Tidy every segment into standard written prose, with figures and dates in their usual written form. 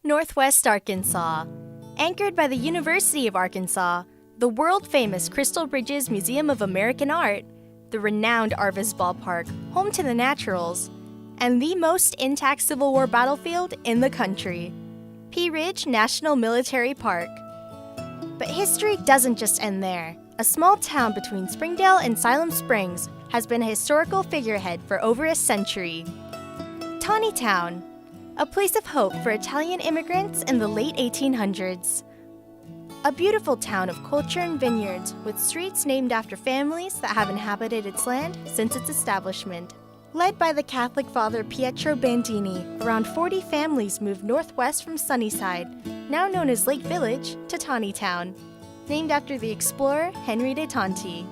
Northwest Arkansas. Anchored by the University of Arkansas, the world-famous Crystal Bridges Museum of American Art, the renowned Arvis Ballpark, home to the Naturals, and the most intact Civil War battlefield in the country, Pea Ridge National Military Park. But history doesn't just end there. A small town between Springdale and Siloam Springs has been a historical figurehead for over a century. Taneytown, a place of hope for Italian immigrants in the late 1800s. A beautiful town of culture and vineyards with streets named after families that have inhabited its land since its establishment. Led by the Catholic father Pietro Bandini, around 40 families moved northwest from Sunnyside, now known as Lake Village, to Taneytown, named after the explorer Henry de Tonti.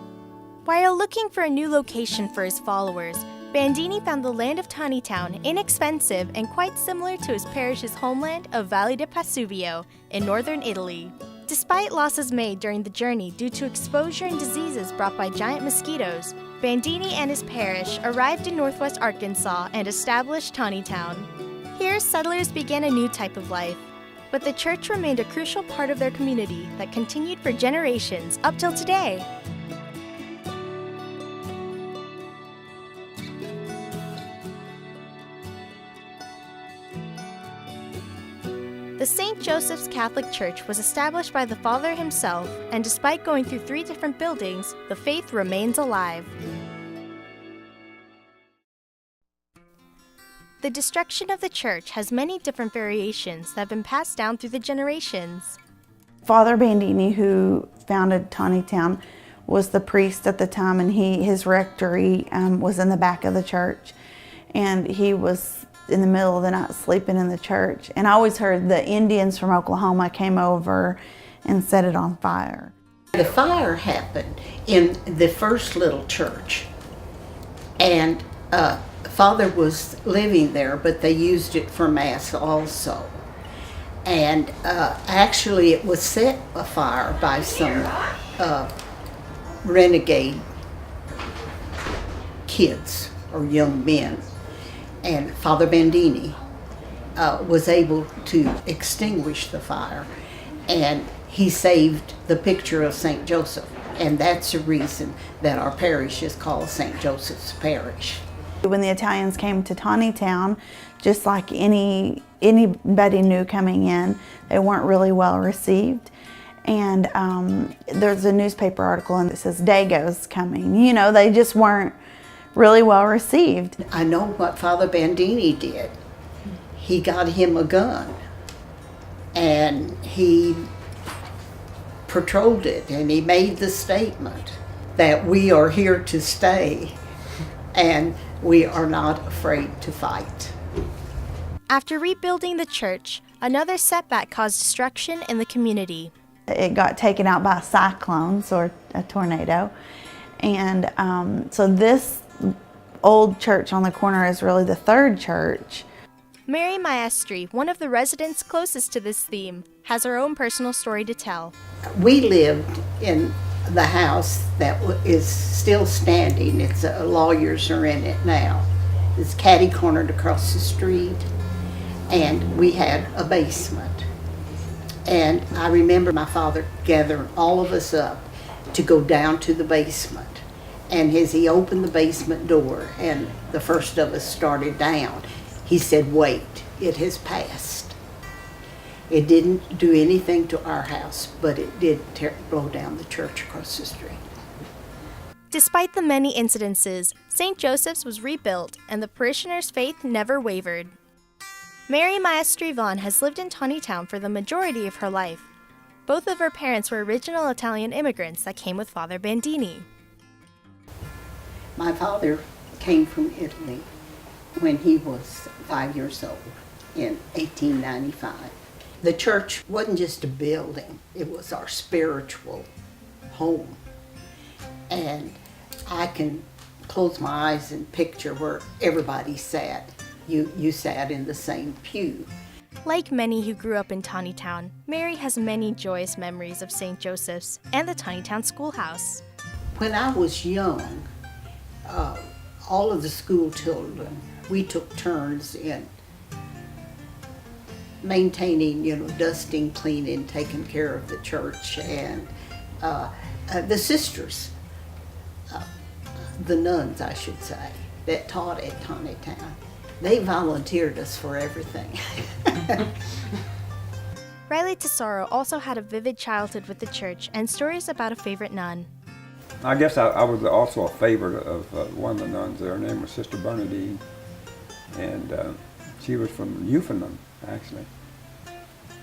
While looking for a new location for his followers, Bandini found the land of Taneytown inexpensive and quite similar to his parish's homeland of Valle di Pasuvio in northern Italy. Despite losses made during the journey due to exposure and diseases brought by giant mosquitoes, Bandini and his parish arrived in northwest Arkansas and established Taneytown. Here, settlers began a new type of life, but the church remained a crucial part of their community that continued for generations up till today. The St. Joseph's Catholic Church was established by the Father himself, and despite going through 3 different buildings, the faith remains alive. The destruction of the church has many different variations that have been passed down through the generations. Father Bandini, who founded Taneytown, was the priest at the time, and his rectory was in the back of the church, and he was in the middle of the night sleeping in the church. And I always heard the Indians from Oklahoma came over and set it on fire. The fire happened in the first little church, and Father was living there, but they used it for Mass also. And actually it was set afire by some renegade kids or young men. And Father Bandini was able to extinguish the fire, and he saved the picture of St. Joseph. And that's the reason that our parish is called St. Joseph's Parish. When the Italians came to Taneytown, just like anybody new coming in, they weren't really well received. And there's a newspaper article and it says, Dago's coming. You know, they just weren't really well received. I know what Father Bandini did. He got him a gun and he patrolled it, and he made the statement that we are here to stay and we are not afraid to fight. After rebuilding the church, another setback caused destruction in the community. It got taken out by cyclones or a tornado, and so this old church on the corner is really the third church. Mary Maestri, one of the residents closest to this theme, has her own personal story to tell. We lived in the house that is still standing. It's lawyers are in it now. It's catty-cornered across the street, and we had a basement. And I remember my father gathering all of us up to go down to the basement. And as he opened the basement door and the first of us started down, he said, "Wait, it has passed." It didn't do anything to our house, but it did blow down the church across the street. Despite the many incidences, St. Joseph's was rebuilt and the parishioners' faith never wavered. Mary Maestri Vaughn has lived in Taneytown for the majority of her life. Both of her parents were original Italian immigrants that came with Father Bandini. My father came from Italy when he was 5 years old in 1895. The church wasn't just a building, it was our spiritual home. And I can close my eyes and picture where everybody sat. You sat in the same pew. Like many who grew up in Taneytown, Mary has many joyous memories of St. Joseph's and the Taneytown schoolhouse. When I was young, all of the school children, we took turns in maintaining, dusting, cleaning, taking care of the church, and the sisters, the nuns, I should say, that taught at Tawny Town. They volunteered us for everything. Riley Tesoro also had a vivid childhood with the church and stories about a favorite nun. I guess I was also a favorite of one of the nuns there. Her name was Sister Bernadine, and she was from Newfoundland, actually.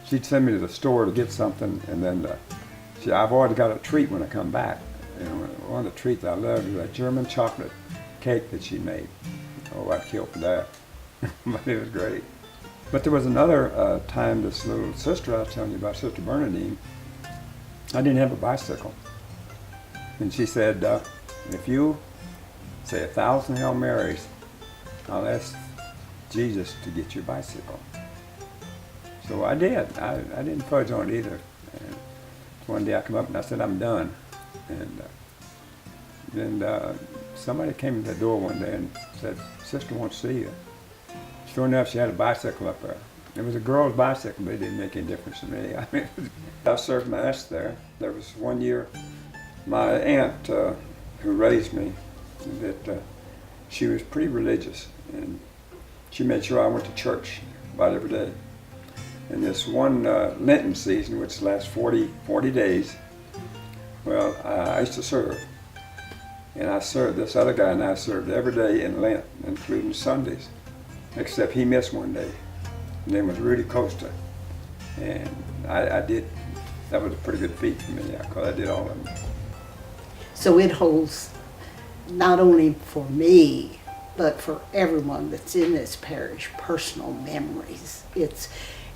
She'd send me to the store to get something, and then I've always got a treat when I come back. One of the treats I loved was that German chocolate cake that she made. Oh, I'd kill for that. But it was great. But there was another time, this little sister I was telling you about, Sister Bernadine, I didn't have a bicycle. And she said, if you say 1,000 Hail Marys, I'll ask Jesus to get you a bicycle. So I did. I didn't fudge on it either. And one day I come up and I said, I'm done. And then somebody came to the door one day and said, Sister wants to see you. Sure enough, she had a bicycle up there. It was a girl's bicycle, but it didn't make any difference to me. I mean, I served Mass there. There was one year, my aunt who raised me, that she was pretty religious, and she made sure I went to church about every day. And this one Lenten season, which lasts 40 days, well, I used to serve. And I served, this other guy and I served every day in Lent, including Sundays, except he missed one day. His name was Rudy Costa. And I did, that was a pretty good feat for me, because I did all of them. So it holds not only for me, but for everyone that's in this parish, personal memories.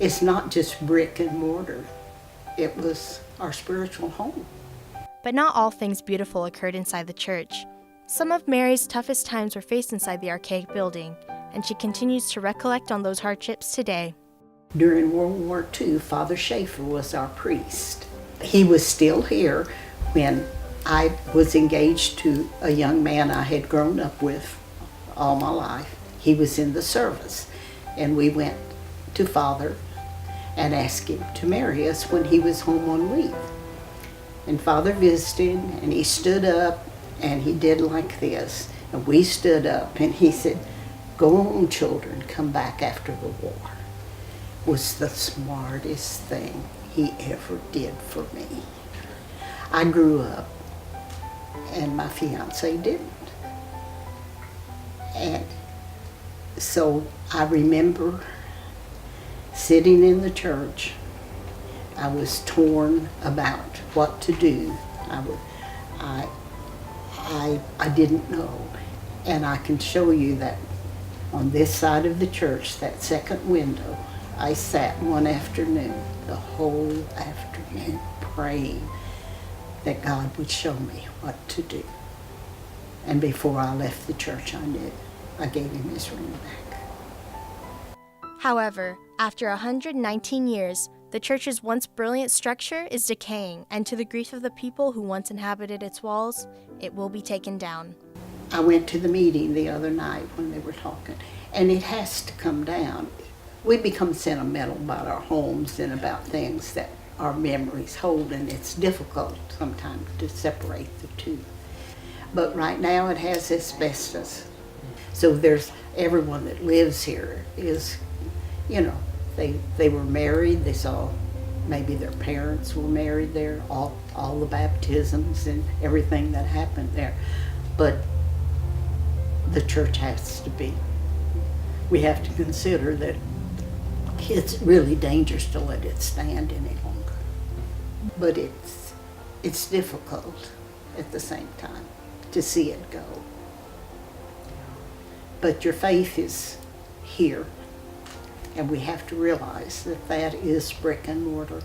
It's not just brick and mortar. It was our spiritual home. But not all things beautiful occurred inside the church. Some of Mary's toughest times were faced inside the archaic building, and she continues to recollect on those hardships today. During World War II, Father Schaefer was our priest. He was still here when I was engaged to a young man I had grown up with all my life. He was in the service, and we went to Father and asked him to marry us when he was home on leave. And Father visited, and he stood up, and he did like this. And we stood up, and he said, "Go on, children, come back after the war." Was the smartest thing he ever did for me. I grew up, and my fiance didn't. And so I remember sitting in the church. I was torn about what to do. I didn't know. And I can show you that on this side of the church, that second window, I sat one afternoon, the whole afternoon, praying that God would show me what to do. And before I left the church, I knew. I gave him his ring back. However, after 119 years, the church's once brilliant structure is decaying, and to the grief of the people who once inhabited its walls, it will be taken down. I went to the meeting the other night when they were talking, and it has to come down. We become sentimental about our homes and about things that our memories hold, and it's difficult sometimes to separate the two. But right now it has asbestos. So there's everyone that lives here is, they were married, they saw maybe their parents were married there, all the baptisms and everything that happened there. But the church has to be. We have to consider that it's really dangerous to let it stand any longer. But it's difficult at the same time to see it go. But your faith is here, and we have to realize that that is brick and mortar.